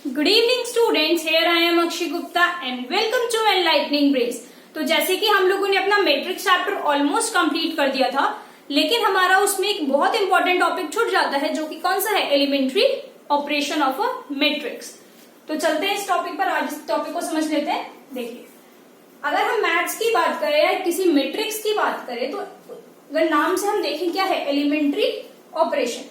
Good evening students, here I am Akshay Gupta and welcome to enlightening brace. तो जैसे कि हम लोगों ने अपना मैट्रिक्स चैप्टर ऑलमोस्ट कंप्लीट कर दिया था, लेकिन हमारा उसमें एक बहुत इंपॉर्टेंट टॉपिक छूट जाता है, जो कि कौन सा है? Elementary operation of a matrix. तो चलते हैं इस टॉपिक पर, आज इस टॉपिक को समझ लेते हैं। देखिए, अगर हम मैथ्स की बात करें या किसी मैट्रिक्स की बात करें, तो अगर नाम से हम देखें क्या है? Elementary operation.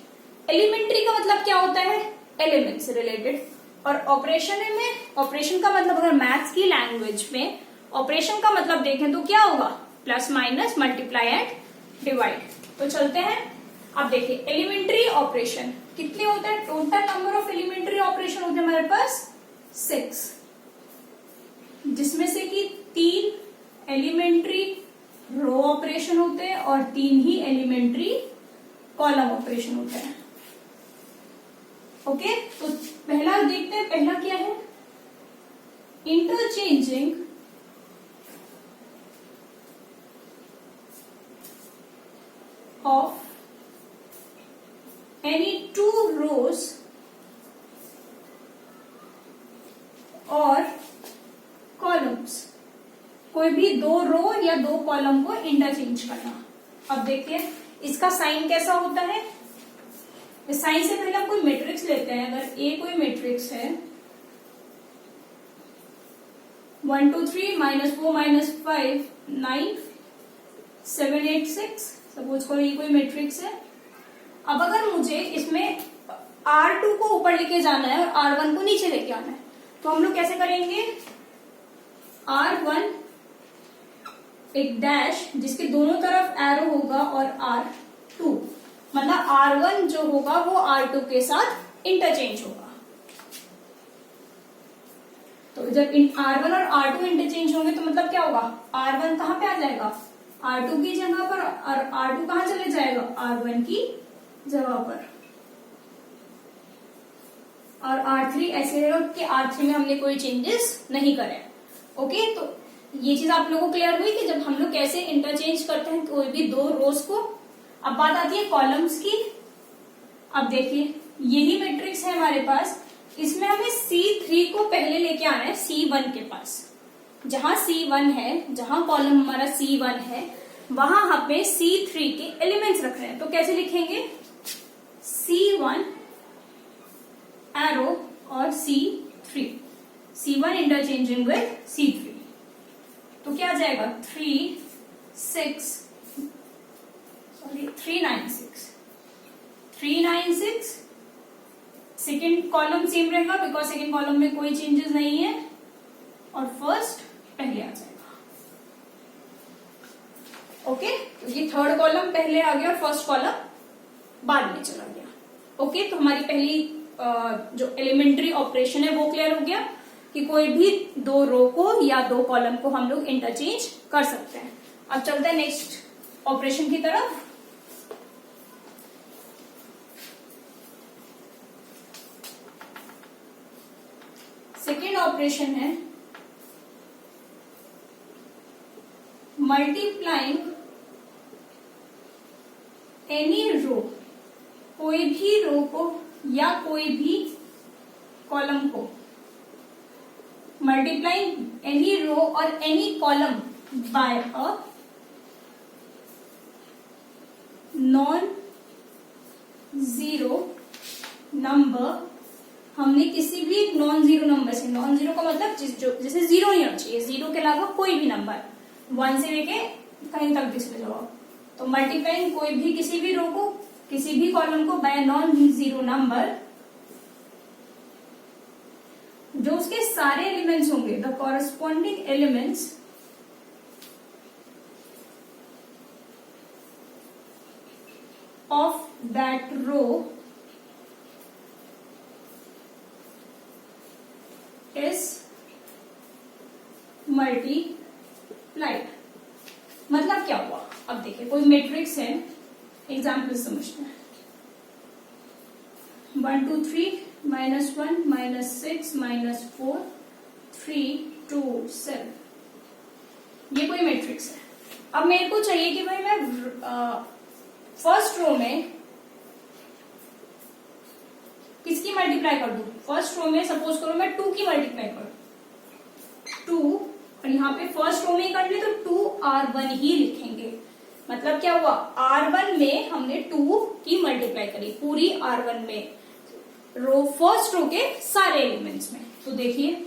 एलिमेंट्री का मतलब क्या होता है? एलिमेंट से रिलेटेड। और ऑपरेशन में, ऑपरेशन का मतलब अगर मैथ्स की लैंग्वेज में ऑपरेशन का मतलब देखें तो क्या होगा? Plus minus, multiply and divide. तो चलते हैं। अब देखिए, एलिमेंट्री ऑपरेशन कितने होते हैं? Total number of elementary operation होते हैं हमारे पास 6, जिसमें से कि 3 एलिमेंट्री रो ऑपरेशन होते हैं और 3 ही एलिमेंट्री कॉलम ऑपरेशन होते हैं। ओके, तो पहला देखते हैं। पहला क्या है? इंटरचेंजिंग ऑफ एनी 2 रोज और कॉलम्स। कोई भी 2 रो या 2 कॉलम को इंटरचेंज करना। अब देखिए इसका साइन कैसा होता है। इस साइन से पहले हम कोई मैट्रिक्स लेते हैं। अगर ए कोई मैट्रिक्स है 1 2 3 -4 -5 9 7 8 6, सपोज करो ये कोई मैट्रिक्स है। अब अगर मुझे इसमें R2 को ऊपर लेके जाना है और R1 को नीचे लेके आना है, तो हम लोग कैसे करेंगे? R1 एक डैश जिसके दोनों तरफ एरो होगा और R2, मतलब R1 जो होगा वो R2 के साथ इंटरचेंज होगा। तो जब R1 और R2 इंटरचेंज होंगे तो मतलब क्या होगा? R1 कहां पे आ जाएगा? R2 की जगह पर, और R2 कहां चले जाएगा? R1 की जगह पर। और R3 ऐसे रहेगा कि R3 में हमने कोई चेंजेस नहीं करे। ओके, तो ये चीज आप लोगों को क्लियर हुई कि जब हम लोग कैसे इंटरचेंज करते हैं कोई भी 2 रोज को। अब बात आती है कॉलम्स की। अब देखिए, यही मैट्रिक्स है हमारे पास, इसमें हमें C3 को पहले लेके आना है C1 के पास। जहां C1 है, जहां कॉलम हमारा C1 है, वहां हमें C3 के एलिमेंट्स रख रहे हैं। तो कैसे लिखेंगे? C1 एरो और C3, C1 interchanging with C3। तो क्या आ जाएगा? 396। सेकेंड कॉलम सेम रहेगा बिकॉज सेकेंड कॉलम में कोई चेंजेस नहीं है, और फर्स्ट पहले आ जाएगा। ओके, तो ये थर्ड कॉलम पहले आ गया और फर्स्ट कॉलम बाद में चला गया। ओके, तो हमारी पहली जो एलिमेंट्री ऑपरेशन है वो क्लियर हो गया कि कोई भी 2 रो को या 2 कॉलम को हम लोग इंटरचेंज कर सकते हैं। अब चलते हैं नेक्स्ट ऑपरेशन की तरफ। सेकेंड ऑपरेशन है मल्टीप्लाइंग एनी रो, कोई भी रो को या कोई भी कॉलम को। मल्टीप्लाइंग एनी रो और any column by a non zero number. हमने किसी भी एक नॉन जीरो नंबर से, नॉन जीरो का मतलब जैसे जीरो नहीं होना चाहिए, जीरो के अलावा कोई भी नंबर 1 से लेके कहीं तक डिस्प्ले जाओ। तो मल्टीप्लाइंग कोई भी किसी भी रो को, किसी भी कॉलम को बाय नॉन जीरो नंबर, जो उसके सारे एलिमेंट्स होंगे, the corresponding elements of that row is multiplied. मतलब क्या हुआ? अब देखिए, कोई मैट्रिक्स है, एग्जाम्पल समझते हैं। 1 2 3 -1 -6 -4 3 2 7, ये कोई मैट्रिक्स है। अब मेरे को चाहिए कि भाई मैं फर्स्ट रो में किसकी मल्टीप्लाई कर दूं? फर्स्ट रो में सपोज करो मैं 2 की मल्टीप्लाई करूं 2, और यहाँ पे फर्स्ट रो में ही करनी तो 2r1 ही लिखेंगे। मतलब क्या हुआ, r1 में हमने 2 की मल्टीप्लाई करी पूरी r1 में, रो फर्स्ट रो के सारे एलिमेंट्स में। तो देखिए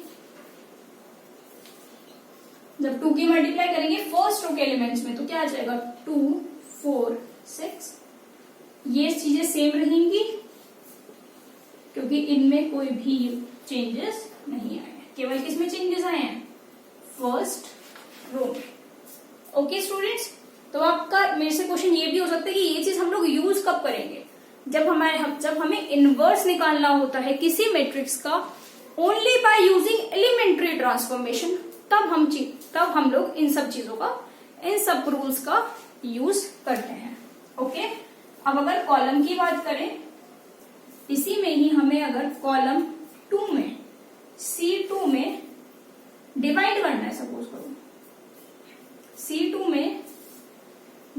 जब 2 की मल्टीप्लाई करेंगे फर्स्ट रो के एलिमेंट्स में तो क्या आ जाएगा 2 4 6, ये चीजें सेम रहेंगी क्योंकि इनमें कोई भी चेंजेस नहीं आए, केवल किसमें चेंजेस आए हैं, फर्स्ट रो में। ओके स्टूडेंट्स, तो आपका मेरे से क्वेश्चन ये भी हो सकता है कि ये चीज हम लोग यूज कब करेंगे, जब हमें इनवर्स निकालना होता है किसी मैट्रिक्स का only by using elementary transformation, तब हम लोग इन सब चीजों का, इन सब रूल्स का यूज करते हैं। ओके, अब अगर कॉलम की बात करें, इसी में ही हमें अगर कॉलम 2 में C2 में डिवाइड करना है, सपोज करो C2 में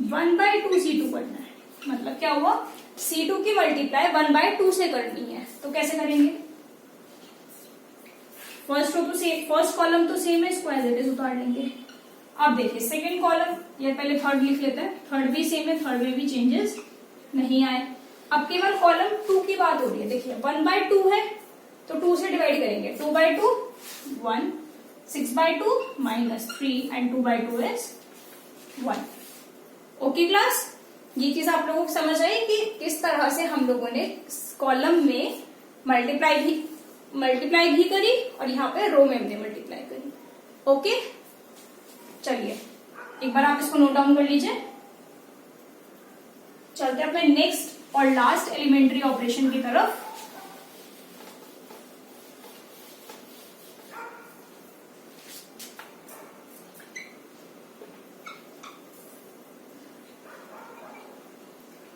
1/2 C2 करना है, मतलब क्या हुआ, C2 की मल्टीप्लाई 1/2 से करनी है, तो कैसे करेंगे, फर्स्ट कॉलम तो सेम है, इसको एज इट इज उतार लेंगे। अब देखिए सेकंड कॉलम, या पहले थर्ड लिख लेते हैं, थर्ड भी सेम है, थर्ड में भी चेंजेस नहीं आए। अब केवल कॉलम 2 की बात हो रही है, देखिए 1/2 है तो 2 से डिवाइड करेंगे, 2/2 1, 6/2 -3 एंड 2/2 इज 1। ओके क्लास, ये चीज आप लोगों को समझ आई कि किस तरह से हम लोगों ने कॉलम में मल्टीप्लाई भी करी और यहाँ पे रो में हमने मल्टीप्लाई करी। ओके, चलिए एक बार आप इसको नोट डाउन कर लीजिए। चलते हैं अपने नेक्स्ट और लास्ट एलिमेंट्री ऑपरेशन की तरफ।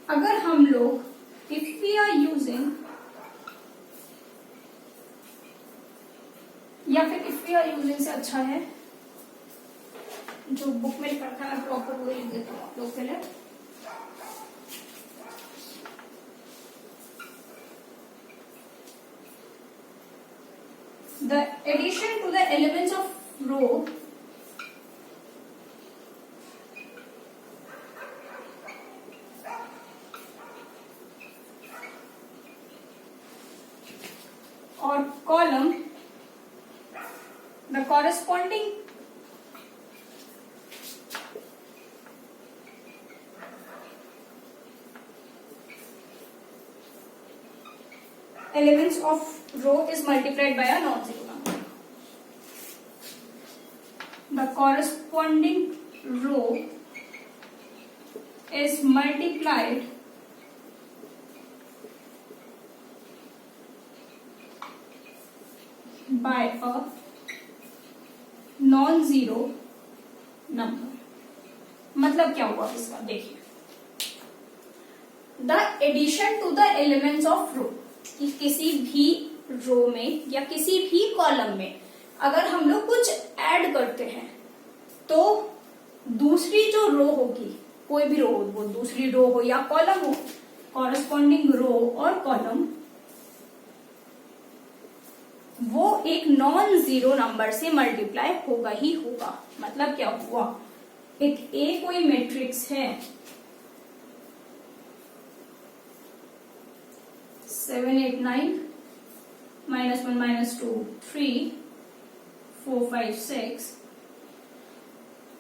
अगर हम लोग इफ वी आर यूजिंग, या फिर इफ वी आर यूजिंग से अच्छा है जो बुक में लिखा था मैं प्रॉपर वो लिख देता हूँ आप लोग के लिए। The addition to the elements of row or column, the corresponding elements of row is multiplied by a non-zero number. The corresponding row is multiplied by a non-zero number। मतलब क्या हुआ इसका, देखिए the addition to the elements of row, कि किसी भी रो में या किसी भी कॉलम में अगर हम लोग कुछ ऐड करते हैं तो दूसरी जो रो होगी, कोई भी रो हो, वो दूसरी रो हो या कॉलम हो, कॉरस्पॉन्डिंग रो और कॉलम वो एक नॉन जीरो नंबर से मल्टीप्लाई होगा ही होगा। मतलब क्या हुआ, एक ए कोई मैट्रिक्स है 7 8 9 -1 -2 3 4 5 6,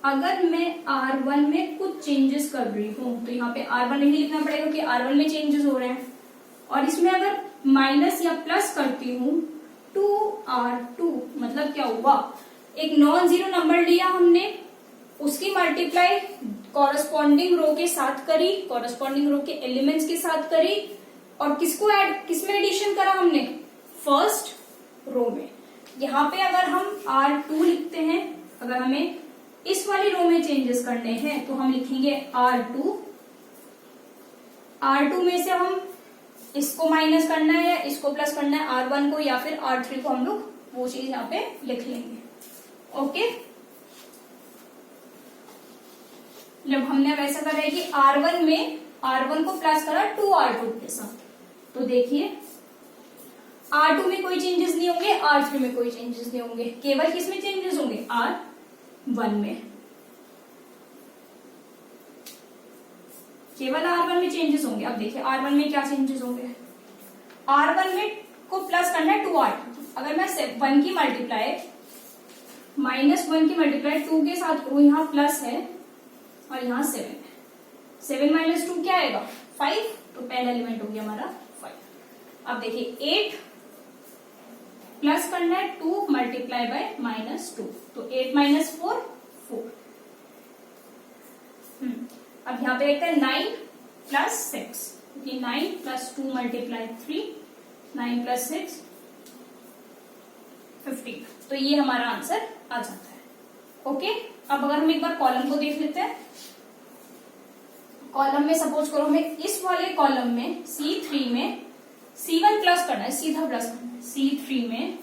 अगर मैं R1 में कुछ चेंजेस कर रही हूं तो यहाँ पे R1 नहीं लिखना पड़ेगा कि R1 में चेंजेस हो रहे हैं, और इसमें अगर माइनस या प्लस करती हूं 2R2, मतलब क्या हुआ, एक नॉन जीरो नंबर लिया हमने, उसकी मल्टीप्लाई कॉरस्पॉन्डिंग रो के साथ करी, कॉरस्पॉन्डिंग रो के एलिमेंट्स के साथ करी, और किसको ऐड, किसमें एडिशन करा हमने, फर्स्ट रो में। यहाँ पे अगर हम R2 लिखते हैं, अगर हमें इस वाली रो में चेंजेस करने हैं तो हम लिखेंगे R2 में से हम इसको माइनस करना है या इसको प्लस करना है, R1 को या फिर R3 को, हम लोग वो चीज यहाँ पे लिख लेंगे। ओके, जब हमने वैसा करा है कि R1 को प्लस करा 2R2 के साथ, तो देखिए R2 में कोई चेंजेस नहीं होंगे, R3 में कोई चेंजेस नहीं होंगे, केवल किस में चेंजेस होंगे, R1 में, केवल R1 में चेंजेस होंगे। अब देखिए R1 में क्या चेंजेस होंगे, R1 में को प्लस करना है 2R2, अगर मैं 1 की मल्टीप्लाई -1 की मल्टीप्लाई 2 के साथ करूं, यहाँ प्लस है और यहाँ 7 है, 7 - 2 क्या आएगा 5, तो पहला एलिमेंट हो गया हमारा 5। अब देखिए 8 प्लस करना है 2 मल्टीप्लाई बाय -2, तो 8 - 4 4। अब यहाँ पे देखते हैं 9 + 6, क्योंकि 9 + 2 मल्टीप्लाई 3, 9 + 6 15, तो ये हमारा आंसर आ जाता है। ओके, अब अगर हम एक बार कॉलम को देख लेते हैं, कॉलम में सपोज करो हमें इस वाले कॉलम में C3 में C1 प्लस करना है, सीधा प्लस करना है, C3 में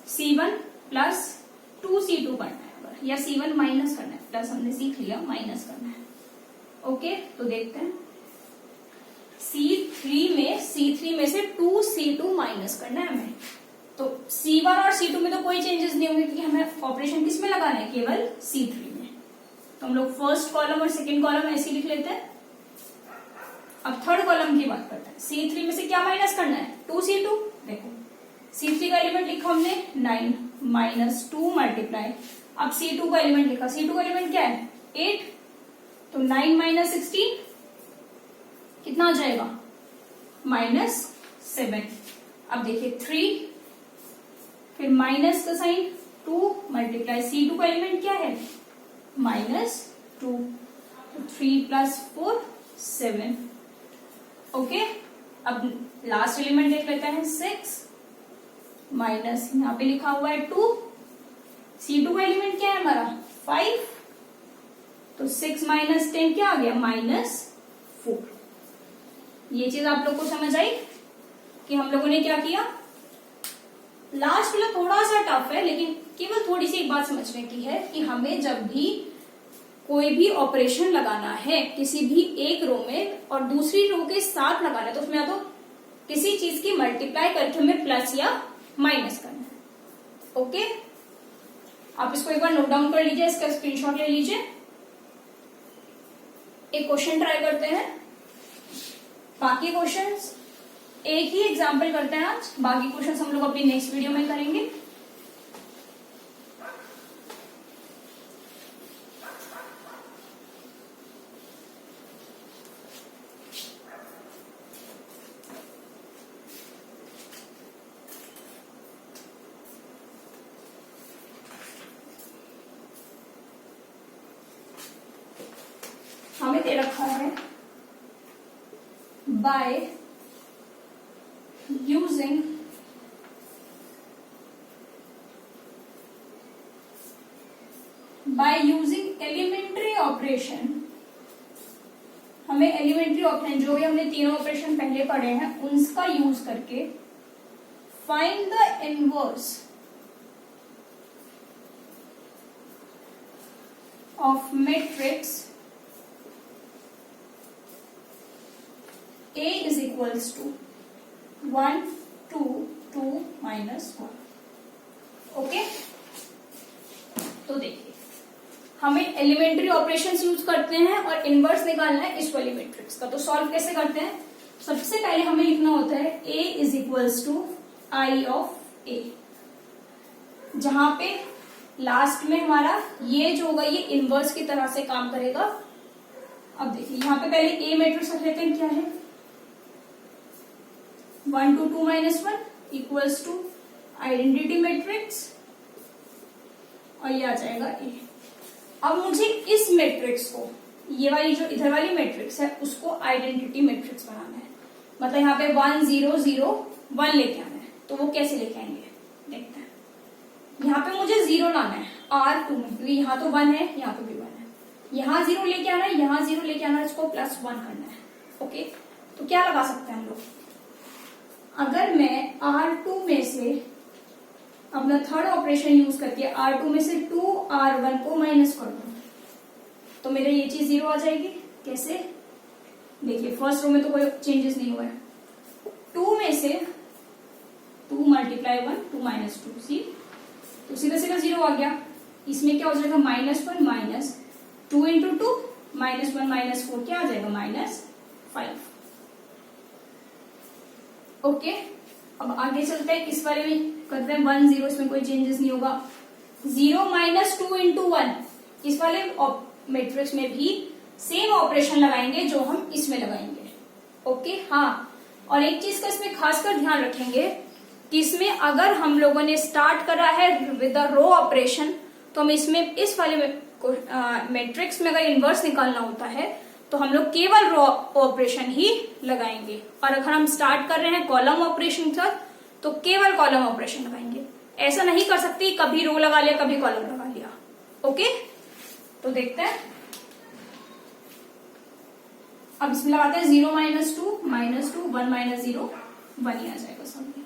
C1 + 2C2 करना है, या C1 माइनस करना है, प्लस हमने सीख लिया, माइनस करना है। ओके, तो देखते हैं C3 में से 2C2 माइनस करना है हमें, तो C1 और C2 में तो कोई चेंजेस नहीं होंगे, क्योंकि हमें ऑपरेशन किस में लगाना है, केवल C3 में। तो हम लोग फर्स्ट कॉलम और सेकंड कॉलम ऐसे लिख लेते हैं। अब थर्ड कॉलम की बात करते हैं, C3 में से क्या माइनस करना है, 2C2। देखो C3 का एलिमेंट लिखा हमने 9 - 2 मल्टीप्लाई, अब C2 का एलिमेंट लिखा, C2 का एलिमेंट क्या है 8, तो 9 - 16 कितना आ जाएगा -7। अब देखिए 3, फिर माइनस का साइन, 2 मल्टीप्लाई C2 का एलिमेंट क्या है -2, 3 + 4 7। ओके, अब लास्ट एलिमेंट देख लेते हैं 6 माइनस, यहाँ पे लिखा हुआ है 2, C2 का एलिमेंट क्या है हमारा 5, तो 6 - 10 क्या आ गया -4। ये चीज आप लोग को समझ आई कि हम लोगों ने क्या किया। लास्ट वाला थोड़ा सा टफ है, लेकिन केवल थोड़ी सी एक बात समझने की है कि हमें जब भी कोई भी ऑपरेशन लगाना है किसी भी एक रो में और दूसरी रो के साथ लगाना है, तो उसमें या तो किसी चीज की मल्टीप्लाई करके हमें प्लस या माइनस करना है। ओके, आप इसको एक बार नोट डाउन कर लीजिए, इसका स्क्रीनशॉट ले लीजिए। एक क्वेश्चन ट्राई करते हैं, बाकी क्वेश्चंस एक ही एग्जाम्पल करते हैं आज, बाकी क्वेश्चंस हम लोग अपनी नेक्स्ट वीडियो में करेंगे। हमें दे रखा है बाय यूजिंग एलिमेंट्री ऑपरेशन, हमें एलिमेंट्री ऑपरेशन जो भी हमने तीनों ऑपरेशन पहले पढ़े हैं उनका यूज करके find the inverse of matrix A is equals to 1 2 2 -1। Okay, तो देखिए हमें एलिमेंट्री ऑपरेशंस यूज करते हैं और इनवर्स निकालना है इस वाली मैट्रिक्स का। तो सॉल्व कैसे करते हैं, सबसे पहले हमें लिखना होता है A is equals to I of A, जहां पे लास्ट में हमारा ये जो होगा ये इनवर्स की तरह से काम करेगा। अब देखिए यहाँ पे पहले A मैट्रिक्स रख लेते हैं, क्या है 1 2 2 -1 इक्वल्स टू आइडेंटिटी मैट्रिक्स, और ये आ जाएगा A। अब मुझे इस मैट्रिक्स को, ये वाली जो इधर वाली मैट्रिक्स है उसको आइडेंटिटी मैट्रिक्स बनाना है, मतलब यहाँ पे 1 0 0 1 लेके आना है। तो वो कैसे लेके आएंगे देखते हैं। यहाँ पे मुझे 0 लाना है R2 में, क्योंकि यहाँ तो 1 है, यहाँ पे भी 1 है, यहाँ 0 लेके आना है, यहाँ 0 लेके आना है, इसको +1 करना है। ओके, तो क्या लगा सकते हैं हम लोग, अगर मैं R2 में से अपना थर्ड ऑपरेशन यूज करके R2 में से 2R1 को माइनस कर दूं तो मेरे ये चीज 0 आ जाएगी। कैसे, देखिए फर्स्ट रो में तो कोई चेंजेस नहीं हुआ है, 2 में से से 2 मल्टीप्लाई 1 2 माइनस 2 सी, तो सीधा सीधा 0 आ गया। इसमें क्या हो जाएगा -1 माइनस 2 इंटू 2 -1 -4 क्या आ जाएगा -5। ओके, अब आगे चलते हैं, इस वाले में करते हैं 1 0, इसमें कोई चेंजेस नहीं होगा। 0 माइनस 2 इंटू 1, इस वाले मैट्रिक्स में भी सेम ऑपरेशन लगाएंगे जो हम इसमें लगाएंगे। ओके, हाँ, और एक चीज का इसमें खासकर ध्यान रखेंगे कि इसमें अगर हम लोगों ने स्टार्ट करा है विद द रो ऑपरेशन, तो हम इसमें इस वाले मैट्रिक्स में अगर इनवर्स निकालना होता है तो हम लोग केवल रो ऑपरेशन ही लगाएंगे, और अगर हम स्टार्ट कर रहे हैं कॉलम ऑपरेशन तक तो केवल कॉलम ऑपरेशन लगाएंगे। ऐसा नहीं कर सकती कभी रो लगा लिया कभी कॉलम लगा लिया। ओके, तो देखते हैं, अब इसमें लगाते हैं 0 माइनस 2 1 माइनस 0 1 ही आ जाएगा सामने,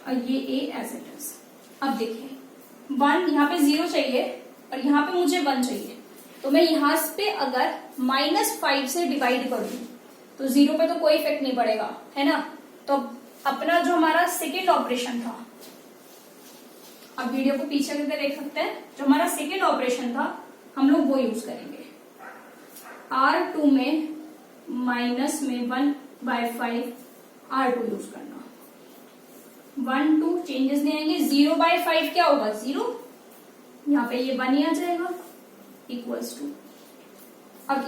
और ये ए एज इट इज। अब देखिए 1 यहाँ पे 0 चाहिए और यहाँ पे मुझे 1 चाहिए, तो मैं यहाँ पे अगर -5 से डिवाइड कर दूं तो 0 पे तो कोई इफेक्ट नहीं पड़ेगा, है ना। तो अपना जो हमारा सेकेंड ऑपरेशन था, अब वीडियो को पीछे करके देख सकते हैं, जो हमारा सेकेंड ऑपरेशन था हम लोग वो यूज करेंगे। R2 में माइनस में 1/5 R2 यूज करना, 1 2 चेंजेस नहीं आएंगे। 0/5 क्या होगा 0, यहाँ पे ये 1 ही आ जाएगा इक्वल्स टू। अब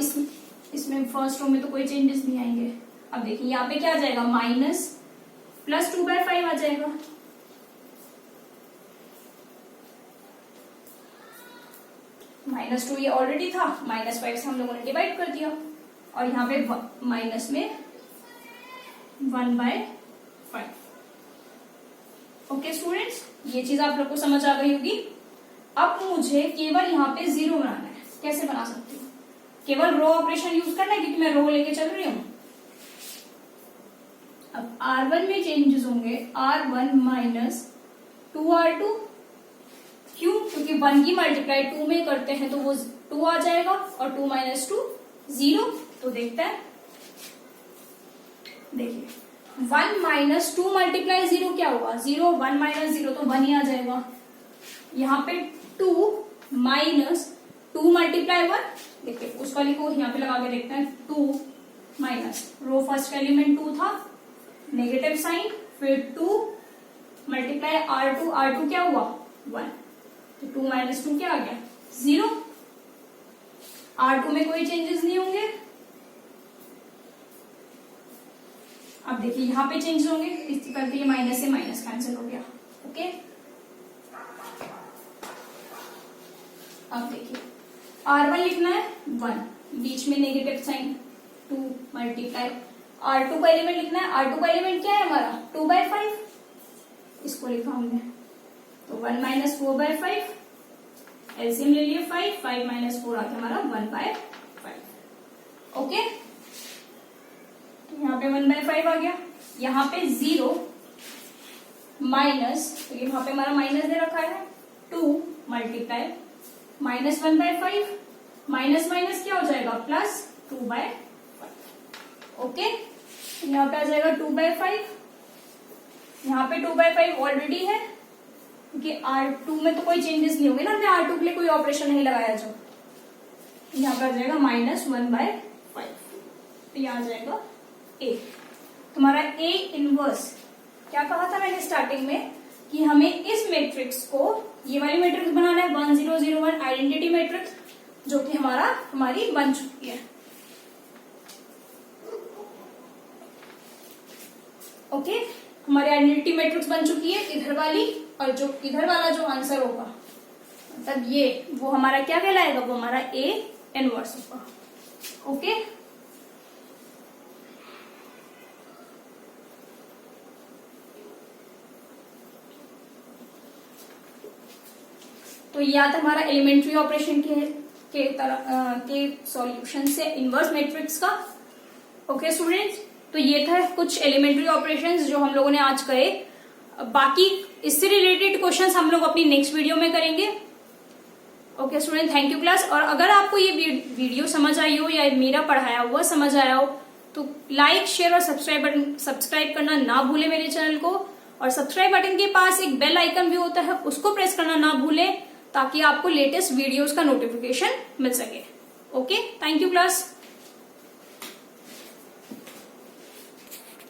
इसमें फर्स्ट रो में तो कोई चेंजेस नहीं आएंगे। अब देखिए यहाँ पे क्या आ जाएगा माइनस प्लस 2/5 आ जाएगा, -2 ये ऑलरेडी था, -5 से हम लोगों ने डिवाइड कर दिया, और यहाँ पे माइनस में 1/5। ओके स्टूडेंट्स, ये चीज आप लोग को समझ आ गई होगी। अब मुझे केवल यहाँ पे 0 बनाना है। कैसे बना सकती हूँ, केवल रो ऑपरेशन यूज करना है क्योंकि मैं रो लेके चल रही हूँ। अब R1 में चेंजेस होंगे, R1 माइनस 2R2, क्यों, क्योंकि 1 की मल्टीप्लाई 2 में करते हैं तो वो 2 आ जाएगा, और 2 माइनस 2 0। तो देखते हैं, देखिए 1 माइनस 2 मल्टीप्लाई 0 क्या होगा 0, 1 माइनस 0 तो 1 ही आ जाएगा। यहाँ पे 2 माइनस 2 मल्टीप्लाई 1, देखिए उस वाली को यहाँ पे लगा के देखते हैं। 2 माइनस रो फर्स्ट का एलिमेंट 2 था, नेगेटिव साइन, फिर 2 मल्टीप्लाई R2 क्या हुआ 1, तो 2 माइनस 2 क्या आ गया 0। R2 में कोई चेंजेस नहीं होंगे। अब देखिए यहाँ पे चेंज होंगे, इस करके ये माइनस से माइनस कैंसिल हो गया। ओके, अब देखिए R1 लिखना है 1, बीच में नेगेटिव साइन 2 मल्टीप्लाई R2 का एलिमेंट लिखना है। R2 का एलिमेंट क्या है हमारा 2/5, इसको लिखा हमने, तो 1 माइनस 4/5, एलसीएम ले लिए 5 माइनस 4 आ गया हमारा 1/5। ओके, तो यहाँ पे 1/5 आ गया। यहाँ पे 0 माइनस, तो यहाँ पे हमारा माइनस दे रखा है 2 मल्टीप्लाई माइनस 1/5, माइनस माइनस क्या हो जाएगा प्लस 2/5। ओके, यहाँ पे आ जाएगा 2/5, यहाँ पे 2/5 ऑलरेडी है क्योंकि R2 में तो कोई चेंजेस नहीं होंगे ना, हमने R2 के लिए कोई ऑपरेशन नहीं लगाया, जो यहाँ पे आ जाएगा -1/5, तो यहाँ आ जाएगा A। तुम्हारा A इनवर्स, क्या कहा था मैंने स्टार्टिंग में कि हमें इस मैट्रिक्स को, ये वाली मैट्रिक्स बनाना है 1 0 0 1 आइडेंटिटी मैट्रिक्स, जो कि हमारी बन चुकी है। ओके, हमारी आइडेंटिटी मैट्रिक्स बन चुकी है इधर वाली, और जो इधर वाला जो आंसर होगा मतलब ये, वो हमारा क्या कहलाएगा, वो हमारा A इनवर्स होगा। ओके, तो ये आता हमारा एलिमेंट्री ऑपरेशन के सॉल्यूशन से इनवर्स मैट्रिक्स का। ओके स्टूडेंट्स, तो ये था कुछ एलिमेंट्री ऑपरेशंस जो हम लोगों ने आज करे। बाकी इससे रिलेटेड क्वेश्चंस हम लोग अपनी नेक्स्ट वीडियो में करेंगे। Okay student, thank you class. और अगर आपको ये वीडियो समझ आई हो या मेरा पढ़ाया हुआ समझ आया हो तो लाइक, शेयर और सब्सक्राइब करना ना भूले मेरे चैनल को। और सब्सक्राइब बटन के पास एक बेल आइकन भी होता है, उसको प्रेस करना ना भूले ताकि आपको लेटेस्ट वीडियोस का नोटिफिकेशन मिल सके। Okay, thank you class.